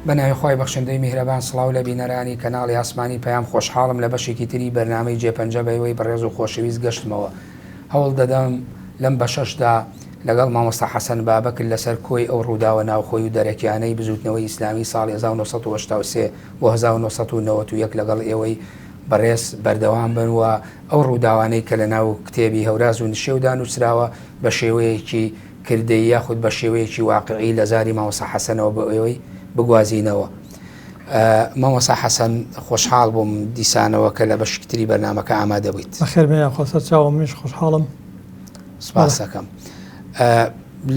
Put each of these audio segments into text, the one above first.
بەناوی خۆی بەخشندەی میهرەبان سڵاو لە بینەرانی کەناڵی ئاسمانی پەیام خۆشحاڵم لە بەشێکی تری بەرنامەی جێپەنجە بەوەی بەڕێز و خۆشەویست گەشتمەوە هەوڵ دەدەم لەم بەشەشدا لەگەڵ مامۆستا حەسەن بابەکر لەسەر کۆی ئەو ڕووداوە ناوخۆی و دەرەکیانەی بزوتنەوەی ئیسلامی ساڵی 1983 و 1991 لەگەڵ ئێوەی بەڕێز بەردەوام بن و ئەو ڕووداوانەی کە لە ناو کتێبی هەوراز و نشێودا نووسراوە بە شێوەیەکی کردەی یاخود بە شێوەیەکی واقعی لە زاری مامۆستا حەسەنەوە بە ئێوەی بگوازینەوە. مامۆستا حەسەن خۆشحاڵ بووم دیسانەوە کە لە بەشکتری بەرنامەکە ئامادە بوویت. بەخێر بێ خۆسەر چاوە منیش خۆشحاڵم. سپاس دەکەم.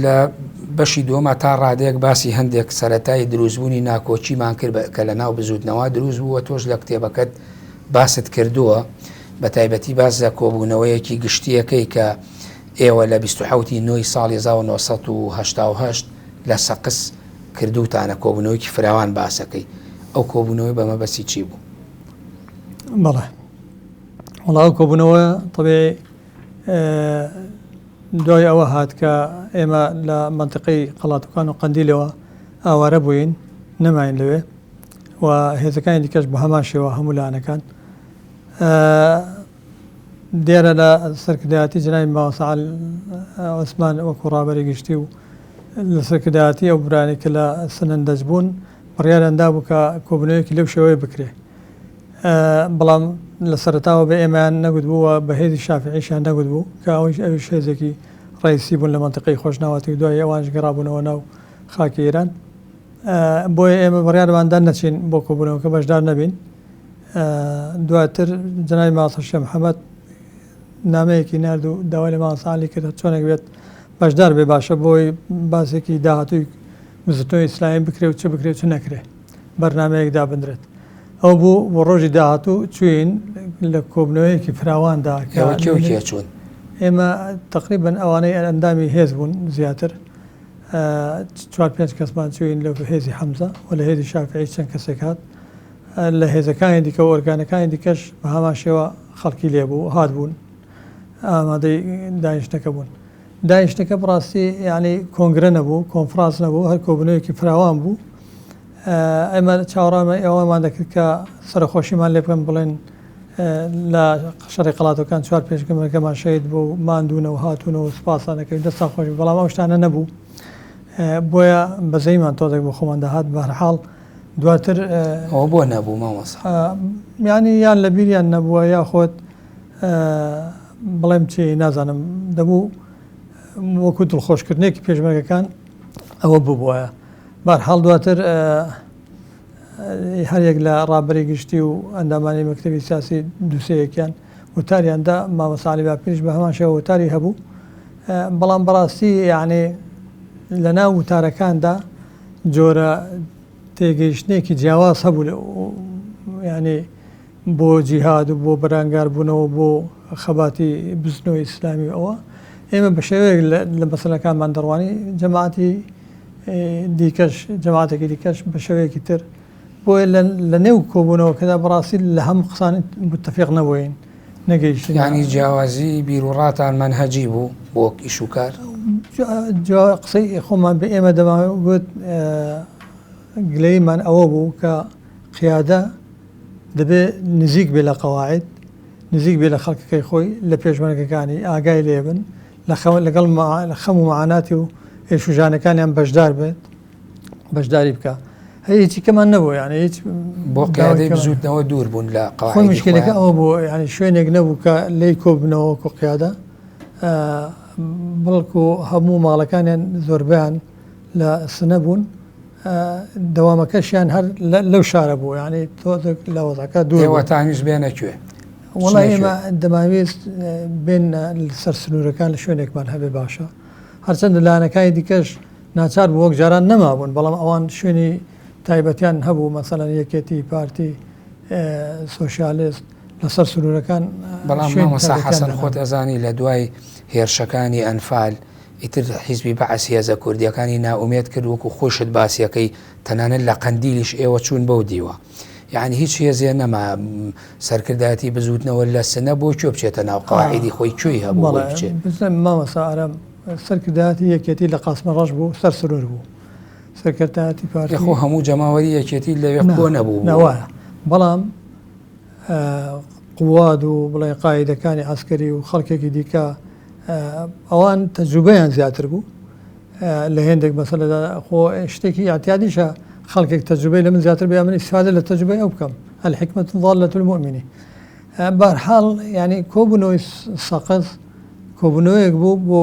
لە بەشی دووەمە تا ڕادەیەک باسی هەندێک سەرەتای دروستبوونی ناکۆچیمان کرد کە لە ناو بزوتنەوە دروست بووە تۆش لە کتێبەکەت باست کردووە بە تایبەتی باس لە کۆبوونەوەیەکی گشتیەکەی کە ئێوە لە 27 نۆی ساڵی 1970 لە سەقس کردوتانە کۆبوونەوەیکی فراوان باسەکەی ئەو کۆبوونەوەی بەمە بەسی چی بوو؟ بەڵێ وڵاو کۆبوونەوە طبێ دوای ئەوە هات کە ئێمە لە منطقەی قەڵاتوکان و قەندیلەوە ئاوارە بووین نەماین لەوێ و هێزەکانی دیکەش بە هەمان شێوە هەموو لایەنەکان دیارە لە سەرکردایەتی جنابی مامۆستا عوسمان وەکو ڕابەری گشتی و لە سەرکردایەتی ئەو برانی کە لە سنەندەج بوون بڕیارەندا بوو کە کۆبوونەوەیەکی لەو شێوەیە بکرێ بەڵام لە سەرەتاوە بە ئێمەیان نەگوت بووە بە هێزی شافعیشیان نەگوت بوو کە ئەویش هێزێکی ڕئیسی بوون لە منطقەی خۆشناوەتی و دوای ئەوانش گەڕابوونەوە ناو خاکی ئێران بۆیە ئێمە بڕیارماندا نەچین بۆ کۆبوونەوەکە بەشدار نەبین. دواتر جنابی مامۆستا شێخ محەممەد نامەیەکی نرد و داوای لە مامۆستا عەلی کرد چۆنێک بێت بەشدار بێ باشە بۆی باسێکی داهاتووی بزوتنەوەی ئیسلامی بکرێ و چ بکرێ و چ نەکرێ بەرنامەیەک دابدرێت. ئەو بوو بۆ ڕۆژی داهاتوو چوین لە کۆبنەوەیەکی فراواندا چوون ئێمە تقریبن ئەوانەی ئەندامی هێز بوون زیاتر 4-5 کەسمان چوین لە هێزی حەمزە و لە هێزی شافعی چەند کەسێک هات لە هێزەکانی دیکە و ئۆرگانەکانی دیکەش بە هەمان شێوە خەڵکی لێبوو هات بوون ئامادەی دانیشتەکە بوون. دانیشتەکە بڕاستی یعنی کۆنگرە نەبوو کۆنفرانس نەبوو هەر کۆبوونەوەیەکی فراوان بوو. ئێمە چاوەڕامە ئێوەمان دەکرد کە سەرخۆشیمان لێ بکەن بڵێن لە شەڕی قەڵاتەکان 4 پێشکەمەکەمان شەید بۆ ماندوونەوە هاتوونەوە سوپاسانەکەی دەستان خۆشی بەڵام ئەو شتانە نەبوو بۆیە بەزەیمان تۆزێک بۆ خۆمان داهات بەهەرحاڵ دواتر ئەوە بۆ نەبوو مامۆستا یانی یان لە بیریان نەبووە یا خۆت بڵێم چی نازانم دەبوو وەکو دڵخۆشکردنێکی پێشمەرگەکان ئەوە بووبووە. بەهەرحاڵ دواتر هەرێک لە ڕابەری گشتی و ئەندامانی مەکتەبی سیاسی دووسەیەکیان وتاریاندا مامۆستا عەلی باپیریش بە هەمان شێوە وتاری هەبوو بەڵام بەڕاستی یعنی لە ناو وتارەکاندا جۆرە تێگەیشتنێکی جیاواز هەبوو ینی بۆ جیهاد و بۆ بەرانگاربوونەوە بۆ خەباتی بزنەوەی ئیسلامی ئەوە ئێمە بە شێوەیەک لە مەسەلەکانمان دەڕوانی جەماعەتی دیکەش جەماعەتێکی دیکەش بە شێوەیەکی تر بۆیە لە نێو کۆبوونەوەکەدا بەڕاستی لە هەموو قسان متتەفیق نەبووین نەگەیشتین. یعنی جیاوازی بیرروڕاتان منهەجی بوو بۆ ئیش و کار قسەی خۆمان بە ئێمە دەماوت گلەیمان ئەوە بوو کە قیادە دەبێت نزیک بێ لە قەواعید نزیک بێ لە خەڵکەکەی خۆی لە پێشمەرگەکانی ئاگای لێبن لەگەڵ خەم و معاناتی و ئێشوژانەکانیان بەشدار بێت بەشداری بکە هیچی کەمان نەبوو یعنی هیچ بۆ قیادەی بزوتنەوە دوور بوون لە قەواعید خۆی مشکلەکە ئەوە بوو ینی شوێنێک نەبوو کە لی کۆبنەوە وەکو قیادە بەڵکو هەموو ماڵەکانیان زۆربیان لە سنە بوون دەوامەکەشیان هەر لەو شارە بوو ینی تۆ لە وەزەکە دووەتانیش بێنەکوێ وڵای ئێمە دەماوێت بێن سەر سنوورەکان لە شوێنێکمان هەبێ باشە هەرچەندە لایەنەکانی دیکەش ناچار بوو وەک جاران نەمابوون بەڵام ئەوان شوێنی تایبەتیان هەبوو مەسەڵەن یەکێتی پارتی سۆشیالیست لەسەر سنوورەکان. بەڵام مامۆستا حەسەن خۆت ئەزانی لە دوای هێرشەکانی ئەنفال ئیتر حیزبی بەعەس هێزە کوردیەکانی ناومێت کرد وەکو خۆشت باسیەکەی تەنانەت لە قەندیلیش ئێوە چوون بەو دیوە یعنی هیچ هێزێ نەما سەرکردایەتی بزوتنەوە لە سنە بۆ کوێ بچێتە ناو قەواعیدی خۆی کوێی هەبوو بچێت مامۆستا ئارام سەرکردایەتی یەکێتی لە قاسمە ڕەش بوو سەر سرور بوو سەرکردایەتی پارتی خۆ هەموو جەماوەری یەکێتی لەوێ کۆ نەبوو نەوایە بەڵام قواد و بڵێ قایدەکانی عسکەری و خەڵکێکی دیکە ئەوان تەجروبەیان زیاتر بوو لە هێندێک مەسەلەدا خۆ شتێکی ئاعتیادیشە خەڵکێک تەجروبەی لە من زیاتر بێ من ئیستیفادە لە تەجروبەی ئەو بکەم الحکمة ضالة المؤمن بەرحاڵ ینی کۆبوونەوەی سەقز کۆبوونەوەیەک بوو بۆ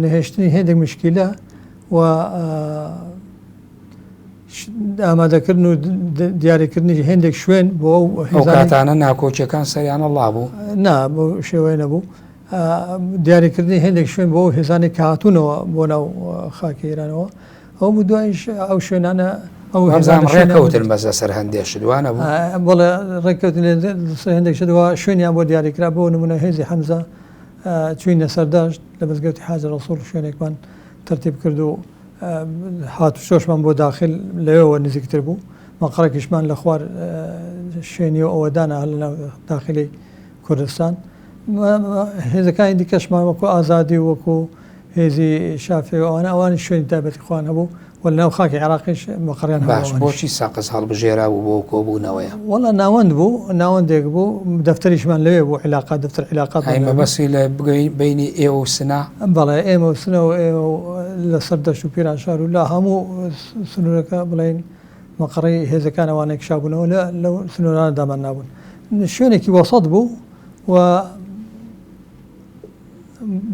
نهێشتنی هێندێک مشکیلە و ئامادەکردن و دیاریکردنی هێندێک شوێن بۆ ئەو کاتانە ناکۆچیەکان سەریانە الله بوو نا بۆ شێوەیە نەبوو دیاریکردنی هێندێک شوێن بۆ هێزانێک هاتوونەوە بۆ ناو خاکی ئێرانەوە ئەو دوایش ئەو شوێنانە ئەو ڕێکەوتن بەسە سەر هەندێک شدوانە بوو بەڵێ ڕێککەوتن هەندێک شدووە شوێنیان بۆ دیاریکرا بۆ نمونە هێزی حەمزە چوینە سەرداشت لە مزگەوتی حاجە ڕەسوڵ شوێنێکمان تەرتیب کرد و هاتو شۆشمان بۆ داخل لەوێەوە نزیکتر بوو مەقڕێکیشمان لە خوار شوێنی و ئەوەدانە لە داخلی کوردستان هێزەکانی دیکەشمان وەکو ئازادی وەکو هێزی شافێ ئەوانە ئەوانی شوێنی تایبەتی خوان هەبوو و لەناو خاکی عێراقیش مەقڕیان باش بۆچی ساقز هەڵبژێرا بوو بۆ کۆبوونەوەیە وەڵا ناوەند بوو ناوەندێک بوو دەفتەریشمان لەوێ بوو علاقات دەفتەر علاقات مەبەسی لە بینی ئێوە و سنا بەڵێ ئێمە و سنەوە ئێوە لەسەر دەشت و پیرانشار و لا هەموو سنوورەکە بڵێن مەقڕی هێزەکان ئەوانێک شابوونەوە لەو سنوورانە دامان نابوون شوێنێکی وەسەط بوو و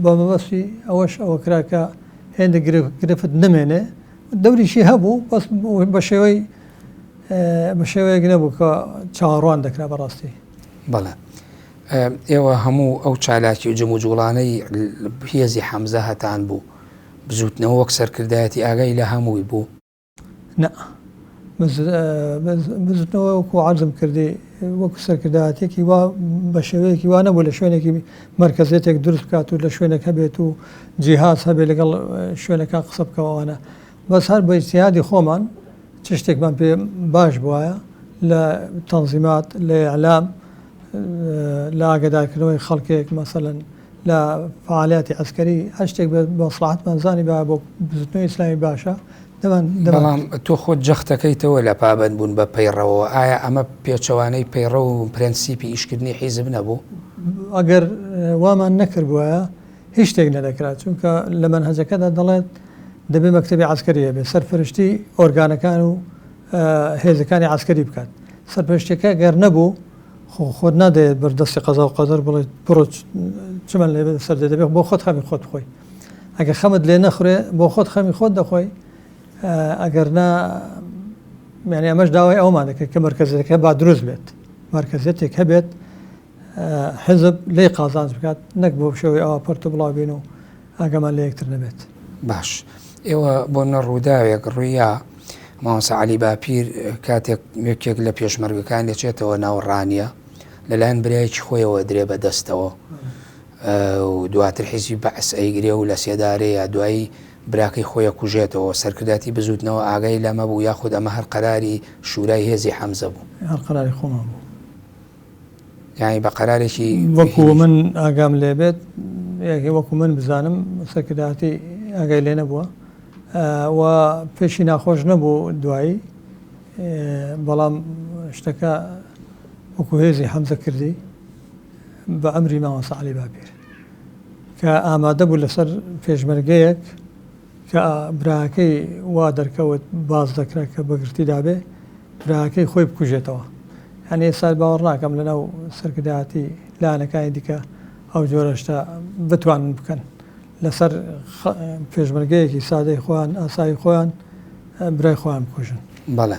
بە مەبەستی ئەوەش ئەوە کراکە هێندە گرفت نمێنێ دەوریشی هەبوو بەس بە شێوەیەک نەبوو کە چاوەڕوان دەکرا بەڕاستی بەڵێ ئێوە هەموو ئەو چالاکی و جەم و جوڵانەی هێزی حەمزە هەتان بوو بزوتنەوە وەک سەرکردایەتی ئاگای لە هەمووی بوو نە بزوتنەوە وەکو عەرزم کردی وەکو سەرکردایەتێکی وا بە شێوەیەکی وا نەبوو لە شوێنێکی مەرکەزێتێک دروست بکات و لە شوێنێک هەبێت و جیهاز هەبێت لەگەڵ شوێنەکە قسە بکەوەوانە بەس هەر بە ئیجتیهادی خۆمان چ شتێکمان پێ باش بووایە لە تەنزیمات لە ئیعلام لە ئاگادارکردنەوەی خەڵکێک مەسەلەن لە فعالیاتی عەسکەری هەر شتێک بە مەسلحەتمان زانی بۆ بزوتنەوەی ئیسلامی باشە بەڵام تۆ خۆت جەختەکەیتەوە لە پابەند بوون بە پەیڕەوە ئایا ئەمە پێچەوانەی پەیڕە و پرەنسیپی ئیشکردنی حیزب نەبوو ئەگەر وامان نەکرد بووایە هیچ شتێک نەدەکرات چونکە لە مەنهەجەکەدا دەڵێت دەبێ مەکتەبی عەسکەریە بێت سەرپەرشتی ئۆرگانەکان و هێزەکانی عەسکەری بکات سەرپەرشتەکە گەر نەبوو خۆت نادەیێت بەردەستی قەزا و قەدەر بڵێت بڕۆ چمان لێ سەر دەبێت بۆ خۆت خەمی خۆت بخۆی ئەگەر خەمت لێ نەخورێ بۆ خۆت خەمی خۆت دەخۆی ئەگەر نا یعنی ئەمەش داوای ئەومان دەکەێت کە مەرکەزەکە با دروست بێت مەرکەزێتێک هەبێت حزب لێ قازانج بکات نەک بۆ شێوەی ئەوە پەرت و بڵاو بین و ئاگەمان لە یەکتر نەبێت باش ئێوە بۆ نەڕووداوێک ڕوویە مامۆستا عەلی باپیر کاتێک یەکێک لە پێشمەرگەکان دەچێتەوە ناوەڕانیە لەلایەن برایەکی خۆیەوە درێ بەدەستەوە و دواتر حیزبی بەعس ئەیگرێ و لە سێدارەیە دوایی براکەی خۆیە کوژێتەوە سەرکرداتی بزوتنەوە ئاگای لەمە بوو یاخود ئەمە هەر قەراری شورای هێزی حەمزە بوو هەر قەراری خۆمان بوو یعنی بە قەرارێکی وەکو من ئاگام لێبێت وەکو من بزانم سەرکرداتی ئاگای لێ نەبووە و پێشی ناخۆش نەبوو دوایی بەڵام شتەکە وەکو هێزی حەمزە کردی بە ئەمری مامۆستا عەلی باپیر کە ئامادە بوو لەسەر پێشمەرگەیەک کە براکەی وا دەرکەوت باز دەکرا کە بەگرتی دابێ براکەی خۆی بکوژێتەوە هەنێ سال باوەڕ ناکەم لەناو سەرکردایەتی لایەنەکانی دیکە ئەو جۆرە شتە بتوانن بکەن لەسەر پێشمەرگەیەکی سادەی خۆیان ئاسایی خۆیان برای خۆیان بکوژن بەڵێ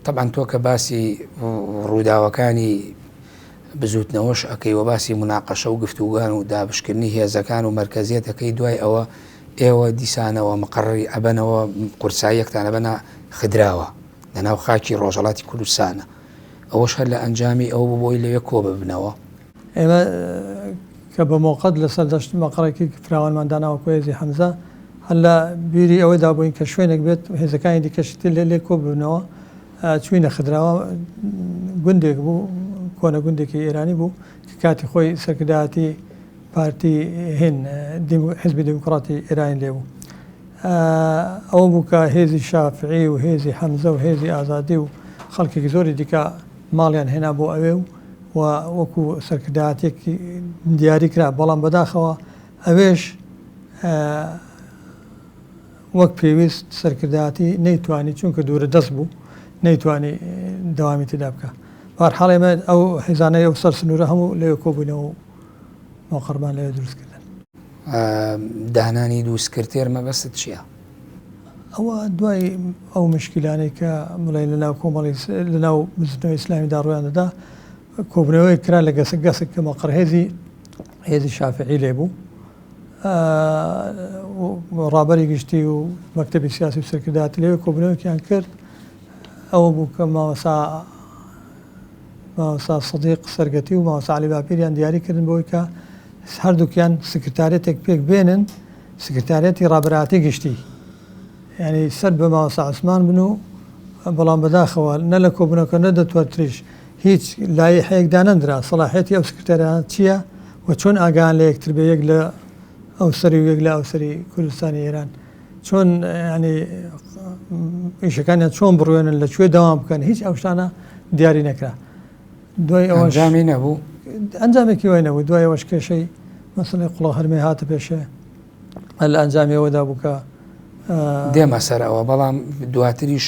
طبعاً تۆ کە باسی ڕووداوەکانی بزوتنەوەش ئەەکەیوە باسی مناقەشە و گفتوگان و دابشکردنی هێزەکان و مەرکەزیەتەکەی دوای ئەوە ئێوە دیسانەوە مقڕی ئەبەنەوە قورساییەکتان ئەبەنە خدراوە لەناو خاکی ڕۆژهەڵاتی کوردستانە ئەوەش هەر لە ئەنجامی ئەو بۆی لەوێ کۆ ببنەوە ئێمە کە بە موقعەت لەسەر دەشت مەقڕێکی فراوانمان داناوە هێزی حەمزە هەر لە بیری ئەوەدا بووین کە شوێنێک بێت هێزەکانی دیکەشتی لێ کۆ ببنەوە چوینە خدراوە گوندێک بوو کۆنە گوندێکی ئێرانی بوو کە کاتی خۆی سەرکردایەتی پارتی هێن حیزبی دموکڕاتی ئێرانی لێ بوو ئەو بوو کە هێزی شافعی و هێزی حەمزە و هێزی ئازادی و خەڵکێکی زۆری دیکە ماڵیان هێنا بۆ ئەوێ و وەکو سەرکردایەتێکی دیاری کرا بەڵام بەداخەوە ئەوێش وەک پێویست سەرکردایەتی نەیتوانی چونکە دوورە دەست بوو نەیتوانی دەوامی تێدا بکە بەهەرحاڵێمە ئەو حیزانەی ئەو سەر سنوورە هەموو لەوێ کۆبوونەوە و ماوقەربان لەوێ دروستکردن. دانانی دووسکرتێر مەبەست چییە؟ ئەوە دوای ئەو مشکلانەی کە مڵی لەناو کۆمەڵی لەناو بزنەوەی ئیسلامیدا ڕویان دەدا کۆبنەوەی کرا لە گەسک گەسک کە مەقڕ هێزی شافعی لێ بوو ڕابەری گشتی و مەکتەبی سیاسی و سەرکردایەتی لێوێ کۆبنەوەیان کرد ئەوە بوو کە ماوەسا سەدیق سەرگەتی و ماوەسا عەلی باپیریان دیاریکردن بۆی کە هەردووکیان سکرتارێتێک پێک بێنن سکرتارێتی ڕابەراتی گشتی یعنی سەر بە ماوەسا عوسمان بن و بەڵام بەداخەوە نە لە کۆبنەوەکە نەدەتوەتریش هیچ لایحەیەکدا نەندرا سەلاحێتی ئەو سکرتاریان چییە و چۆن ئاگان لە یەکتر بێ یەک لە ئەوسەری و یەک لە ئەوسەری کوردستانی ئێران چۆن ینی ئیشەکانیان چۆن بڕوێنن لەکوێ دەوام بکەن هیچ ئەو شتانە دیاری نەکرا دوای ئەنجامی نەبوو ئەنجامێکی وای نەبوو دوای ئەوەش کێشەی مەسەڵەی قوڵە هەرمێ هاتە پێشێ لە ئەنجامیەوەدا بوو کە دێمە سەرەوە بەڵام دواتریش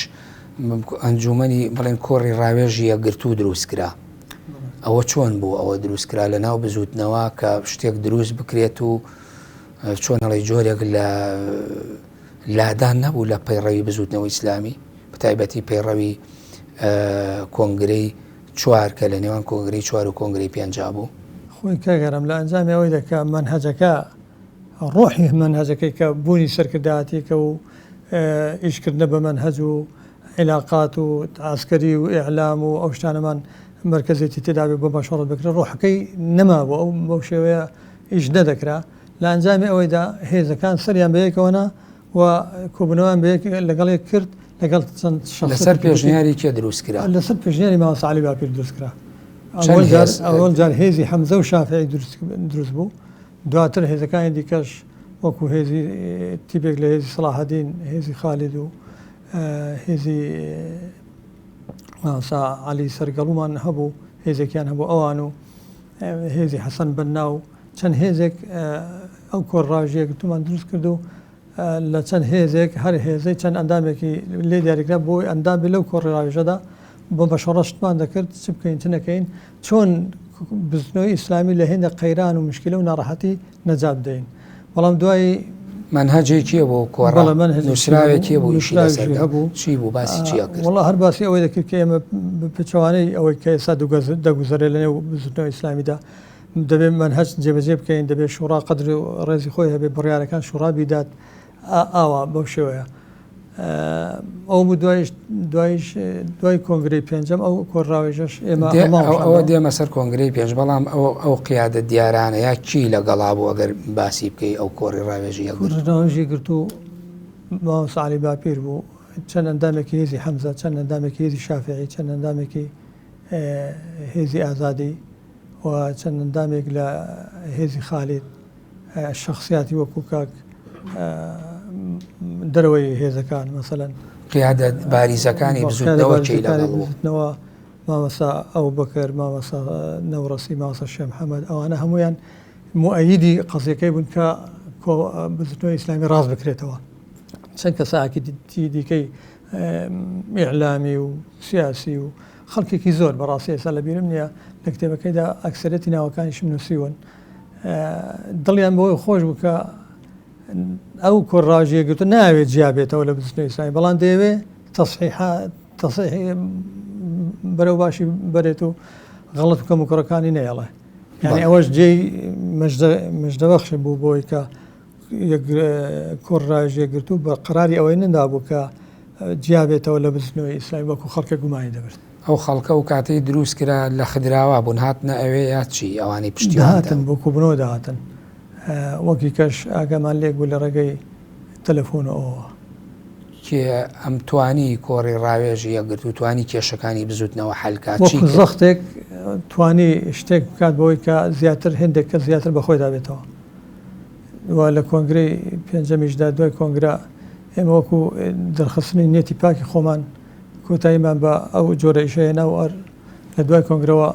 ئەنجومەنی بڵێن کۆڕی ڕاوێژی یەکگرتوو دروستکرا ئەوە چۆن بوو ئەوە دروستکرا لە ناو بزوتنەوە کە شتێک دروست بکرێت و چۆنەڵی جۆرێک لە لادان نەبوو لە پەیڕەوی بزوتنەوەی ئیسلامی بەتایبەتی پەیڕەوی کۆنگرەی چوار کە لە نێوان کۆنگرەی چوار و کۆنگرەی پێنج بوو خۆی کاگەرم لە ئەنجامی ئەوەی دەکە منهەجەکە ڕۆحی منهەجەکەی کە بوونی سەرکردایەتیکە و ئیشکردنە بە منهەج و علاقات و عسکەری و ئیعلام و ئەو شتانەمان مرکزێتی تێدا بێ بە باشەڕەت بکرێت ڕۆحەکەی نەما بوو ئەو بەو شێوەیە ئیش نەدەکرا لە ئەنجامی ئەوەیدا هێزەکان سەریان بەیەکەوەنا و کۆبنەوەیان لەگەڵێک کرد لەگەڵ چەند لەسەر پێشنیاری کێ دروستکرا لەسەر پێشنیاری ماوەسا عەلی باپیر دروستکرا ئەوەل جار هێزی حەمزە و شافعی دروست بوو دواتر هێزەکانی دیکەش وەکو هێزی تیپێک لە هێزی سەلاحەدین هێزی خالید و هێزی ماوەسا عەلی سەرگەڵومان هەبوو هێزێکیان هەبوو ئەوان و هێزی حەسەن بەننا و چەند هێزێک ئەو کۆڕاژەیەک تومان دروست کرد و لە چەند هێزێک هەر هێزەی چەند ئەندامێکی لێ دیاریکرا بۆی ئەندامی لەو کۆڕی ڕاوێژەدا بۆ بەشەڕەشتمان دەکرد چ بکەین چ نەکەین چۆن بزنەوەی ئیسلامی لە هێندە قەیران و مشکلە و ناڕەحەتی نەجات بدەین بەڵام دوایی منهەجێکیە بۆ کۆڕە نووسراوێکی بوو هەبوو چی بوو باسی چیە کرد وەڵا هەر باسی ئەوەی دەکرد کە ئێمە پێچەوانەی ئەوەی کە ئێستا دەگوزارێ لە نێو بزنەوەی ئیسلامیدا دەبێت منهەج جێبەجێ بکەین دەبێت شوڕا قەدر و ڕێزی خۆی هەبێت بڕیارەکان شوڕا بیدات ئاوا بەو شێوەیە ئەو بوو دوای کۆنگرەی پێنجەم ئەو کۆڕاوێژەش ئێمە ئەوە دێمە سەر کۆنگرەی پێنج بەڵام ئەو قیادە دیارانە یا کی لەگەڵا بوو ئەگەر باسی بکەی ئەو کۆڕی ڕاوێژی گرت و ماوەسا عەلی باپیر بوو چەند ئەندامێکی هێزی حەمزە چەند ئەندامێکی هێزی شافعی چەند ئەندامێکی هێزی ئازادی و چەند ئەندامێک لە هێزی خالید شخصیاتی وەکو کاک دەرەوەی هێزەکان مەسەلەن قیادە باریزەکانی بزوتنەوە مامەسا ئەو بەکەر مامەسا نەوڕەسی ماسە شێخ محەممەد ئەوانە هەمویان مؤەیدی قەزیەکەی بوون کە بزوتنەوەی ئیسلامی ڕاست بکرێتەوە چەند کەساکی دیکەی ئیعلامی و سیاسی و خەڵکێکی زۆر بەڕاستی ئێستا لە بیرم نییە لە کتێبەکەیدا ئەکسەرەتی ناوەکانیشم نووسیون دڵیان بەوەی خۆش بوو کە ئەو کۆڕاژیە گرتو ناوێت جیابێتەوە لە بزنەوەی ئیسلامی بەڵام دەیەوێت تەصحیح بەرەو باشی بەرێت و غەڵەت و کەم و کوڕەکانی نەیەڵێ یعنی ئەوەش جێی مژدەبەخش بوو بۆی کە کۆڕاژیە گرتو بە قەراری ئەوەی نەدا بوو کە جیابێتەوە لە بزنەوەی ئیسلامی وەکو خەڵکە گومانی دەبێت ئەو خەڵکە و کاتەی دروست کرا لە خدراوە بوون هاتنە ئەوێ یا چی ئەوانی پشتی هاتن بۆ کوبنەوە داهاتن وەکی کەش ئاگامان لێک بوو لە ڕێگەی تەلەفۆنەوە کێ ئەم توانی کۆڕی ڕاوێژی یەکگرت و توانی کێشەکانی بزوتنەوە حەلکات وەکو زەختێک توانی شتێک بکات بەوەی کە زیاتر هێندێک کە زیاتر بەخۆی دابێتەوە و لە کۆنگرەی پێنجەمیشدا دوای کۆنگرە ئێمە وەکو دەرخستنی نێتی پاکی خۆمان کۆتاییمان بە ئەو جۆرە ئیشەیە و لە دوای کۆنگرەوە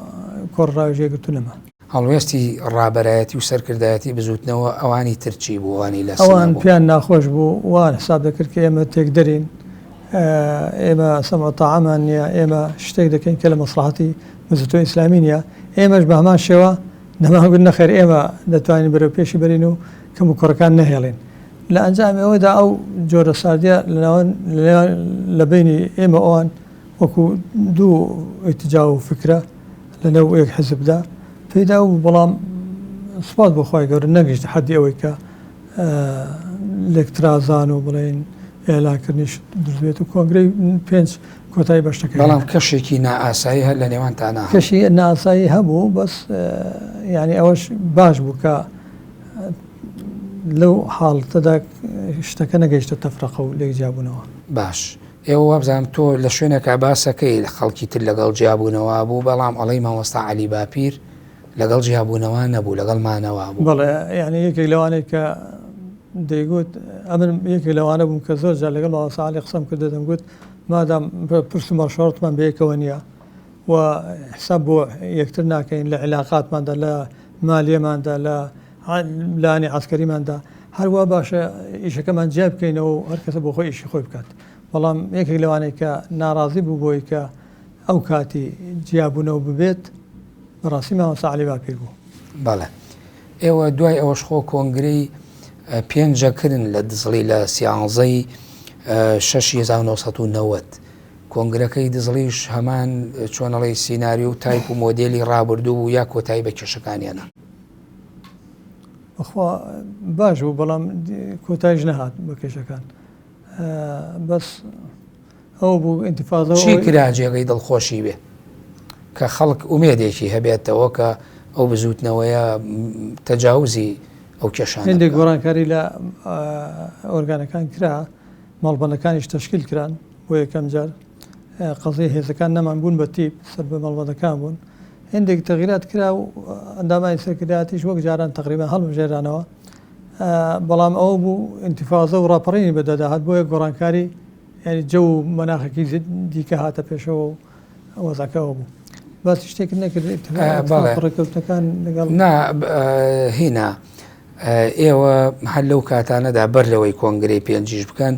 کۆڕراوێژێگرتوونەمە. هەڵوێستی ڕابەرایەتی و سەرکردایەتی بزوتنەوە ئەوانی ترچی بووانی لە ئەوان پیان ناخۆش بوو وان حساب دەکرد کە ئێمە تێک دەرین، ئێمە سەمع تاعامان نییە، ئێمە شتێک دەکەین کە لە مەسلحەتی مزوتۆ ئیسلامی نیە، ئێمەش بە هەمان شێوە نەماگوت نەخێر ئێمە دەتوانین بەرەو پێشی بەرین و کەم و کوڕەکان نەهێڵین. لە ئەنجام ئەوەدا ئەو جۆرە ساردیە لە بینی ئێمە ئەوان وەکو دوو ئیتجا و فکرە لە نێو یەک حزبدا پێدا و بەڵام سوپات بۆ خۆی گەورە نەگەیشت حەدی ئەوەی کە لێکترازان و بڵێن ئێلانکردنیش دروێت و کۆنگرەی 5 کۆتایی بەشتەکە. بەڵام کەشێکی نائاسایی هەر لە نێوانتانە کەشی نائاسایی هەبوو، بەس یعنی ئەوەش باش بوو کە لەو حاڵتەدا شتەکە نەگەیشتە تەفرەقە و لێک جیابوونەوە. باش ئێوە وابزانم تۆ لە شوێنێکا باسەکەی لە خەڵکی تر لەگەڵ جیابوونەوە بوو، بەڵام ئەڵەی مامۆستا عەلی باپیر لەگەڵ جیابوونەوە نەبوو، لەگەڵ مانەوە بوو. بەڵێ یعنی یەکێک لەوانەیە کە دەیگوت ئەمن یەکێک لەوانە بووم کە زۆر جار لەگەڵ مامۆستا عەلی قسەم کردە دەمگوت مادام پرس و مەشوەڕتمان بەیەکەوە نییە و حساب بۆ یەکتر ناکەین لە علاقاتماندا، لە مالیەماندا، لە لانی عسکەریماندا، هەروە باشە ئیشەکەمان جیا بکەینەوە و هەر کەسە بۆ خۆی ئیشی خۆی بکات. بەڵام یەکێک لەوانەیە کە ناڕازی بوو بۆی کە ئەو کاتی جیابوونەوە ببێت بەڕاستی مامۆستا عەلی باپیر بوو. بەڵێ ئێوە دوای ئەوەش خۆ کۆنگرەی پێنجەکردن لە دزڵی لە 11ی 1990 کۆنگرەکەی دزڵیش هەمان چۆنەڵی سیناریو و تایپ و مۆدێلی ڕابردوو و یا کۆتایی بە کێشەکانیانە. بەخوا باش بوو، بەڵام کۆتاییش نەهات بە کێشەکان، بەس ئەو بوو ئینتیفاضە. چی کرا جێگەی دڵخۆشی بێ کە خەڵک ئومێدێکی هەبێتەوە کە ئەو بزوتنەوەیە تەجاوزی ئەو کێشانە؟ هێندێک گۆڕانکاری لە ئۆرگانەکان کرا، ماڵبەندەکانیش تەشکیل کران بۆ یەکەم جار، قەزەی هێزەکان نەمان بوون بە تیپ سەر بە ماڵبەندەکان بوون، هێندێک تەغیرات کرا و ئەندامانی سەرکردایەتیش وەک جاران تقریبا هەڵبژێرانەوە، بەڵام ئەوە بوو ئینتیفاضە و ڕاپەڕینی بەدەداهات بۆ یەک گۆڕانکاری، یعنی جە و مەناخێکی دیکە هاتە پێشەوە و وەزەکەەوە بوو. باسی شتێک نەکرد ڕێکەوتەکان لەگەڵ هینا ئێوە هەر لەو کاتانەدا بەر لەوەی کۆنگرەی پێنجیش بکەن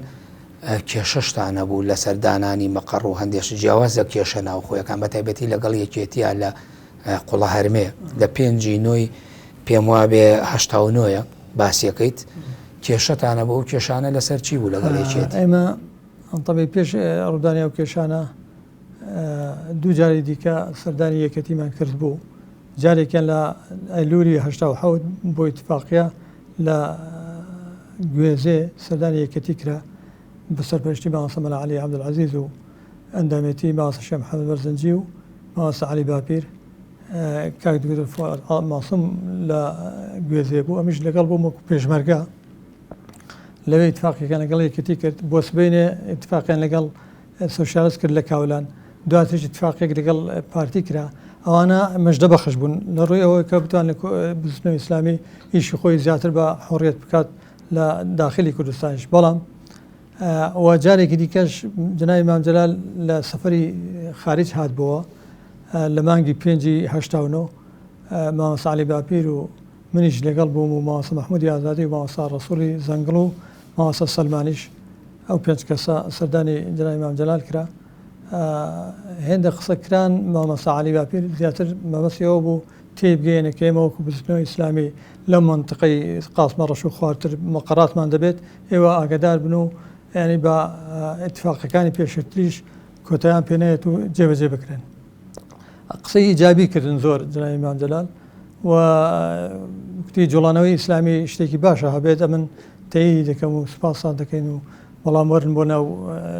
کێشەشتانە بوو لە سەردانانی مەقەڕ و هەندێش جیاواز لە کێشە ناوخۆیەکان بە تایبەتی لەگەڵ یەکێتیە لە قوڵە هەرمێ لە 5 نۆی پێم وابێ 89 باسیەکەیت کێشەتانە بۆ ئەو کێشانە لەسەر چی بوو لەگەڵ یەکێت؟ ئێمە ئەڵتەبەی پێش ڕوودانی ئەو کێشانە دوو جاری دیکە سەردانی یەکەتیمان کرد بوو، جارێکیان لە ئەیلولی 1970 بۆ ئیتفاقیە لە گوێزێ سەردانی یەکەتی کرا بە سەرپەرشتی مامۆستا مەلا عەلی عەبدولعەزیز و ئەندامێتی مامۆستا شێخ محەممەد بەرزەنجی و مامۆستا عەلی باپیر. کاک دکتۆر فواد ماسووم لە گوێزێ بوو، ئەمیش لەگەڵ بۆ وەکو پێشمەرگە لەوێ ئیتفاقیەکان لەگەڵ یەکەتی کرد، بۆ سبەینێ ئیتفاقیان لەگەڵ سۆشیالیست کرد لە کاولان، دواتریش ئیتفاقێک لەگەڵ پارتی کرا. ئەوانە مەژدە بەخش بوون لە ڕووی ئەوەی کە بتوان لە بزنەوەی ئیسلامی ئیشی خۆی زیاتر بە حۆڕیەت بکات لە داخلی کوردستانیش. بەڵام و جارێکی دیکەش جنابی مام جەلال لە سەفەری خارج هات بووە لە مانگی 5/89 مامۆستا عەلی باپیر و منیش لەگەڵ بووم و مامۆستا مەحموودی ئازادی و مامۆستا ڕەسووڵی زەنگڵ و مامۆستا سەلمانیش، ئەو 5 کەسە سەردانی جنابی مام جەلال کرا. هێندە قسەکران مامۆستا عەلی باپیر زیاتر مەبەستیەوە بوو تێبگەێنە کە ئێمە وەکو بزنەوەی ئیسلامی لە منتقەی قاسمە ڕەش و خواردتر مەقەڕاتمان دەبێت، ئێوە ئاگادار بن و یعنی بە ئیتفاقەکانی پێشتریش کۆتاییان پێ نەهێت و جێبەجێ بکرێن. قسەی ئیجابی کردن زۆر جنابی مام جەلال و وتی جوڵانەوەی ئیسلامی شتێکی باشە هەبێت، ئەمن تەیید دەکەم و سوپاسان دەکەین و بەڵام وەرن بۆ ناو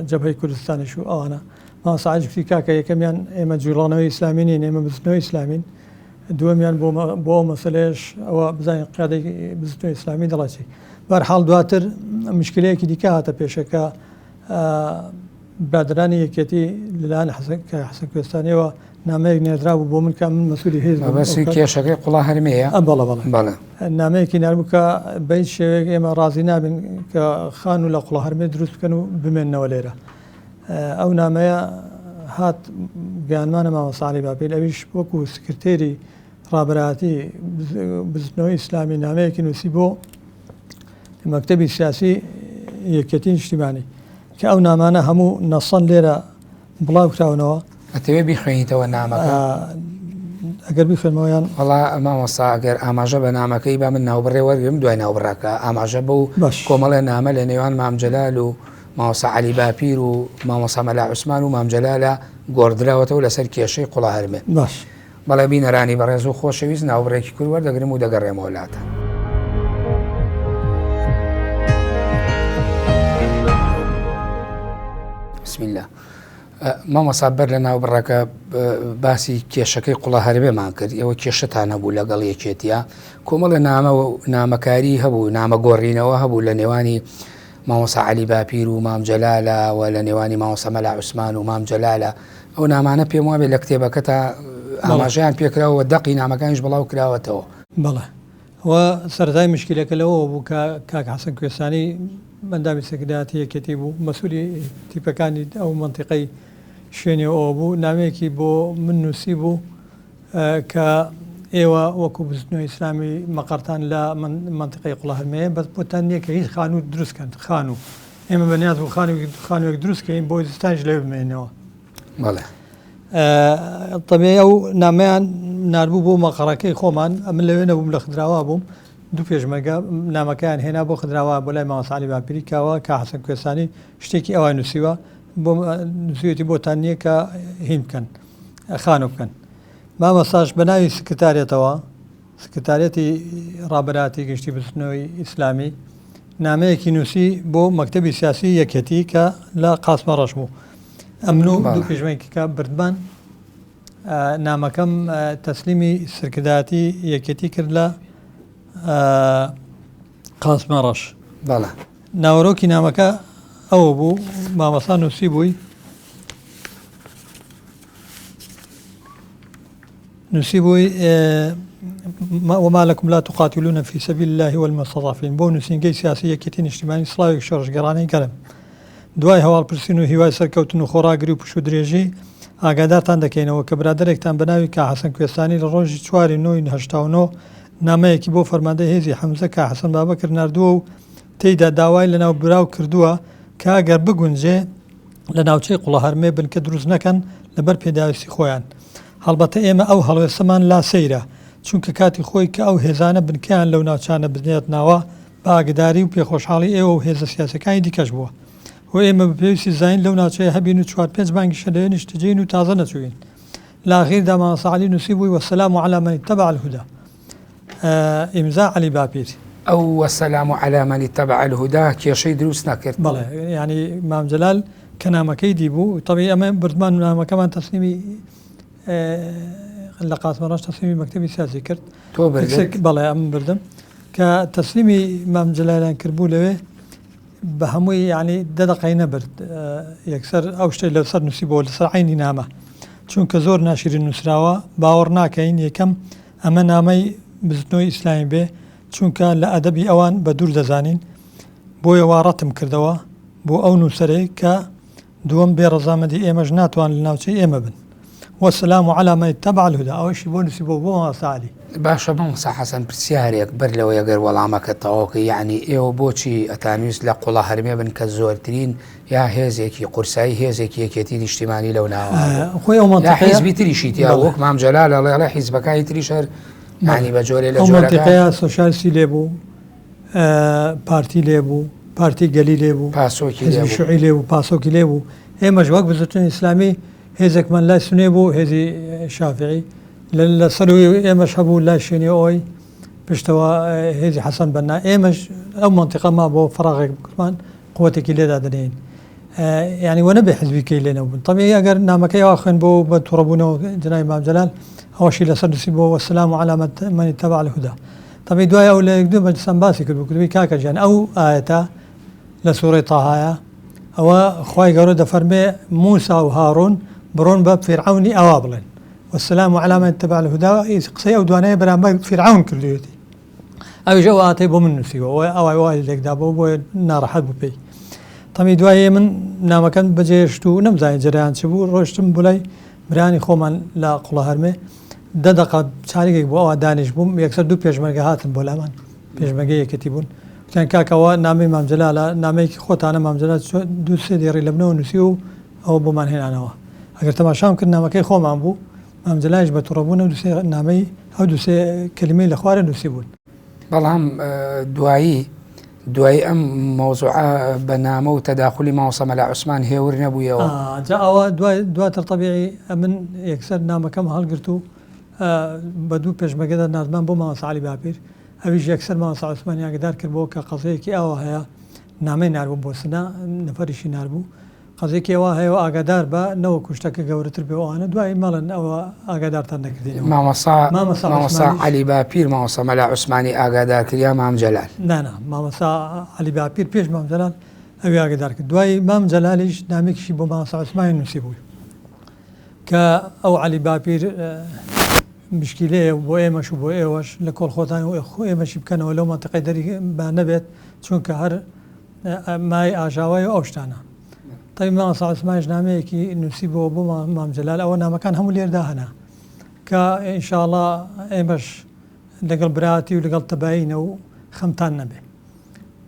جەبهەی کوردستانیش و ئەوانە. مامۆستا عەلی گوتی کاکە یەکەمیان ئێمە جوڵانەوەی ئیسلامی نین، ئێمە بزنەوەی ئیسلامین، دووەمیان بۆ مەسەلەیەش ئەوە بزانین قیادەی بزنەوەی ئیسلامی دەڵێتی. بەرحاڵ دواتر مشکلەیەکی دیکە هاتە پێشەکە برادرانی یەکێتی لەلایەن حەسەن کوێستانیەوە نامەیەک نێردرابوو بۆ من کە من مەسئولی هێز بووم. بەسی کێشەکەی قوڵا هەرمەیە؟ بەڵێ بەڵێ. نامەیەکی ناربوو کە بەی شێوەیەک ئێمە ڕازی نابین کە خان و لە قوڵا هەرمێ دروست بکەن و بمێننەوە لێرە. ئەو نامەیە هات گیانمانە مامۆستا عەلی باپیر، ئەویش وەکو سکرتێری ڕابەرایەتی بزنەوەی ئیسلامی نامەیەکی نووسی بۆ مەکتەبی سیاسی یەکێتی نیشتیمانی کە ئەو نامانە هەموو نەسەن لێرە بڵاو کراونەوە. ئەتەوێ بیخوێنیتەوە نامەکە؟ ئەگەر بیخوێنمەوەیان وەڵا مامۆستا ئەگەر ئاماژە بە نامەکەی با من ناوبڕێ وەرگرم دوای ناوبڕاکە ئاماژە بە و کۆمەڵێ نامە لە نێوان مام جەلال و مامۆستا عەلی باپیر و مامۆستا مەلا عوسمان و مام جەلالە گۆڕدراوەتەوە لەسەر کێشەی قوڵا هەرمێ. باش بەڵێ بینەرانی بەڕێز و خۆشەویست ناوبڕێکی کورد وەردەگرم و دەگەڕێمەوە وڵاتە. بسم الله. مامۆستا بەر لە ناوبڕەکە باسی کێشەکەی قوڵا هەرمێمان کرد، ئێوە کێشتان هەبوو لەگەڵ یەکێتیە، کۆمەڵە نامە و نامەکاری هەبوو، نامەگۆڕینەوە هەبوو لە نێوانی مامۆستا عەلی باپیر و مام جەلالە و لە نێوانی مامۆستا مەلا عوسمان و مام جەلالە. ئەو نامانە پێم وابێ لە کتێبەکەتە ئاماژەیان پێکراوە، دەقی نامەکانیش بڵاو کراوەتەوە. بەڵێ وە سەرەتای مشکلەکە لەوە بوو کە کاک حەسەن کوێستانی بەندامی سەکردایەتی یەکێتی بوو، مەسئولی تیپەکانی ئەو مەنتیقەی شوێنێەوە بوو. نامەیەکی بۆ من نووسی بوو کە ئێوە وەکو بزنەوەی ئیسلامی مەقەرتان لە مەنتیقەی قوڵا هەرمەیە بەس بۆتان نییە کە هیچ خانوو دروستکەن خانوو ئێمە بەنیاز بوو خانووێک دروستکەین بۆ زستانش لێ بمێنەوە. بەڵێ طبێ ئەو نامەیان ناربوو بۆ مەقەڕەکەی خۆمان، من لەوێ نەبووم لە خدراوا بووم، دوو پێشمەرگە نامەکەیان هێنا بۆ خدراوا بۆ لای مامۆستا عەلی باپیری کاوە کە حەسەن کوێستانی شتێکی ئەوان نووسیوە بۆ نووسیوەتی بۆتان نییە کە هین بکەن خانوو بکەن. مامۆستاش بە ناوی سکرتارێتەوە سکرتارێتی ڕابەرایەتی گەشتی بزنەوەی ئیسلامی نامەیەکی نووسی بۆ مەکتەبی سیاسی یەکێتی کە لە قاسمە ڕەش بوو. ئەمن و دوو پێشمەرگێکی کە بردمان نامەکەم تەسلیمی سکرتارەتی یەکێتی کرد لە قاسمە ڕەش. بەڵێ ناوەڕۆکی نامەکە ئەوە بوو، مامۆستا نووسی بووی وما لكم لا تقاتلون في سبيل الله والمستضعفين بۆ نووسینگەی سیاسی یەکێتی نیشتیمانی سڵاوێک شۆڕژگەڕانەی گەرم. دوای هەواڵپرسین و هیوای سەرکەوتن و خۆراگری و پشت و درێژی ئاگادارتان دەکەینەوە کە برادەرێکتان بەناوی کا حەسەن کوێستانی لە ڕۆژی 4/9/89 نامەیەکی بۆ فەرماندەی هێزی حەمزە کا حەسەن بابەکر نردووە و تێیدا داوای لەناو براو کردووە کە ئەگەر بگونجێ لە ناوچەی قوڵا هەرمێ بنکە دروست نەکەن لەبەر پێداویستی خۆیان. هەڵبەتە ئێمە ئەو هەڵوێستەمان لا سەیرە، چونکە کاتی خۆی کە ئەو هێزانە بنکیان لەو ناوچانە بنێت ناوە بە ئاگداری و پێخۆشحاڵی ئێوە و هێزە سیاسەکانی دیکەش بووە و ئێمە بە پێویستی زین لەو ناوچەیە هەبین و 4-5 بانگی شەدەوێ نیشتەجێین و تازە نەچوین. لە ئاخیردا مامۆستا عەلی نووسی بووی وەسەلام عەلا مەن اتەبع الهودا. ئیمزا عەلی باپیر. ئەو وەسەلام عەلا مەن اتەبع الهودا کێشەی دروست نەکرد. بەڵێ ینی مام جەلال کە نامەکەی دیبوو طبیعی ئەمە بردمان نامەکەمان تەسلیمی لە قاسمە ڕەش تەسلیمی مەکتەبی سیاسی کرد. تۆ بردت؟ بەڵێ ئەم بردم کە تەسلیمی مام جەلالیان کردبوو لەوێ بە هەمووی ینی دەدەقەی نەبرد یەکسەر ئەو شتەی لەسەر نووسی بۆ لەسەر عینی نامە، چونکە زۆر ناشرین نووسراوە باوەڕ ناکەین یەکەم ئەمە نامەی بزنەوەی ئیسلامی بێ، چونکە لە ئەدەبی ئەوان بە دوور دەزانین، بۆیە وا ڕەتم کردەوە بۆ ئەو نووسەرەی کە دووەم بێ ڕەزامەندی ئێمەش ناتوان لە ناوچەی ئێمە بن. وەسەلام عەلا مەن اتەبع الهودا. ئەوەشی بۆ نووسی بۆ مامۆستا عەلی. باشە مامۆستا حەسەن پرسیارێک بەر لەوە ئەگەر وەڵامەکە تەواوکە، یعنی ئێوە بۆچی ئەتانویست لە قوڵا هەرمێ بن کە زۆرترین یا هێزێکی قورسایی هێزێکی یەکێتی نیشتیمانی لەو ناوە خۆی ئەو مەنتیقەیە حیزبی تریشیت یا وەک مام جەلال ئەڵێ حیزبەکانی تریش هەر معنی بە جۆرێ لە ئەو مەنتیقەیە سۆشیالیستی لێبوو، پارتی لێبوو، پارتی گەلی لێبوو، پاسۆکی حیزبی شوعی لێبوو، پاسۆکی لێبوو. ئێمەش وەک بزنەوەی ئیسلامی هێزێکمان لای سونێ بوو، هێزی شافعی لە سەروی ئێمەش هەبوو لای شوێنی ئەوەی پشتەوە هێزی حەسەن بەنا. ئێمەش ئەو مەنتیقەما بۆ فەراغێک بکرمان قووەتێکی لێدا دەنێن، ینی وە نەبێ حیزبیکەی لێ نەبوون. طبیعی ئەگەر نامەکەی ئەوە خوێن بۆ بە تووڕەبوونەوە جنابی مام جەلال ئەوەشی لەسەر نووسی بۆ وەسەلام عەلا مەن اتەبع الهودا. طبیعی دوای ئەو لە یەک دوو مەجلیسان باسی کرد بوو کردووی کاکە گیان ئەو ئایەتە لە سوورەی تاهایە ئەوە خوای گەورە دەفەرمێ موسا و هاڕون بڕۆن بە فیرعونی ئەوا بڵێن والسلام على من اتبع الهدى قسەی ئەو دوانەیە بەرامبەر فیرعون کردوێتی ئەویش ئەو ئاتەی بۆ من نووسیوە ئەوای وای لێکدا بۆ ناڕەحەت بوو پێی تەمی دوایێ من نامەکەم بەجێشت و نەمزانین جەریان چ بوو ڕۆشتم بڵی برانی خۆمان لە قوڵە هەرمێ 10 دقە چارێک بۆ ئەوە دانیش بووم یەکسەر 2 پێشمەرگە هاتن بۆ لامان پێشمەرگە یەکەتی بوون وتیان کاکەوە نامەی مامجەلالە نامەیەکی خۆتانە مامجەلال 2-3 دێڕی لە بنەوە نووسی و ئەوە بۆمان هێنانەوە ئەگەر تەماشام کرد نامەکەی خۆمان بوو مامجەلاش بە تووڕەبوون و دووسێ نامەی ئەو دووسێ کلمەی لە خوارە نووسی بوون بەڵام دوایی ئەم مۆزوعە بە نامە و تەداخلی مامۆستا مەلا عوسمان هێور نەبوویەوە جا ئەوە دواتر تەبیعی من یەکسەر نامەکەم هەڵگرت و بە 2 پێشمەرگەدا نازمان بۆ مامۆستا عەلی باپیر ئەویش یەکسەر مامۆستا عوسمان ئاگادار کردبەوە کە قەزەیەکی ئەوە هەیە نامەی ناربوو بۆ سنا نەفەریشی ناربوو قەزێکی ئەوە هەیە و ئاگادار بە نەوە کوشتەکە گەورەتر بێەوەوانە دوای مەڵن ئەوە ئاگادارتان نەکردین مامۆستا عەلی باپیر مامۆستا مەلا عوسمانی ئاگادار کردیا مامجەلال نانا مامۆستا عەلی باپیر پێش مامجەلال ئەوی ئاگادار کرد دوای مامجەلالیش نامێکیشی بۆ مامۆستا عوسمانی نووسی بوو کە ئەو عەلی باپیر مشکلەیە بۆ ئێمەش و بۆ ئێوەش لە کۆڵخۆتان و ئێمەشی بکەنەوە لەو مەنتەقەی دەری با نەبێت چونکە هەر مای ئاژاوای و ئەو شتانە تای مامۆستا عوسمانیش نامەیەکی نووسی بۆ مامجەلال ئەوە نامەکان هەموو لێردا هەنا کە ئینشاءڵڵا ئێمەش لەگەڵ براتی و لەگەڵ تەباینە و خەمتان نەبێ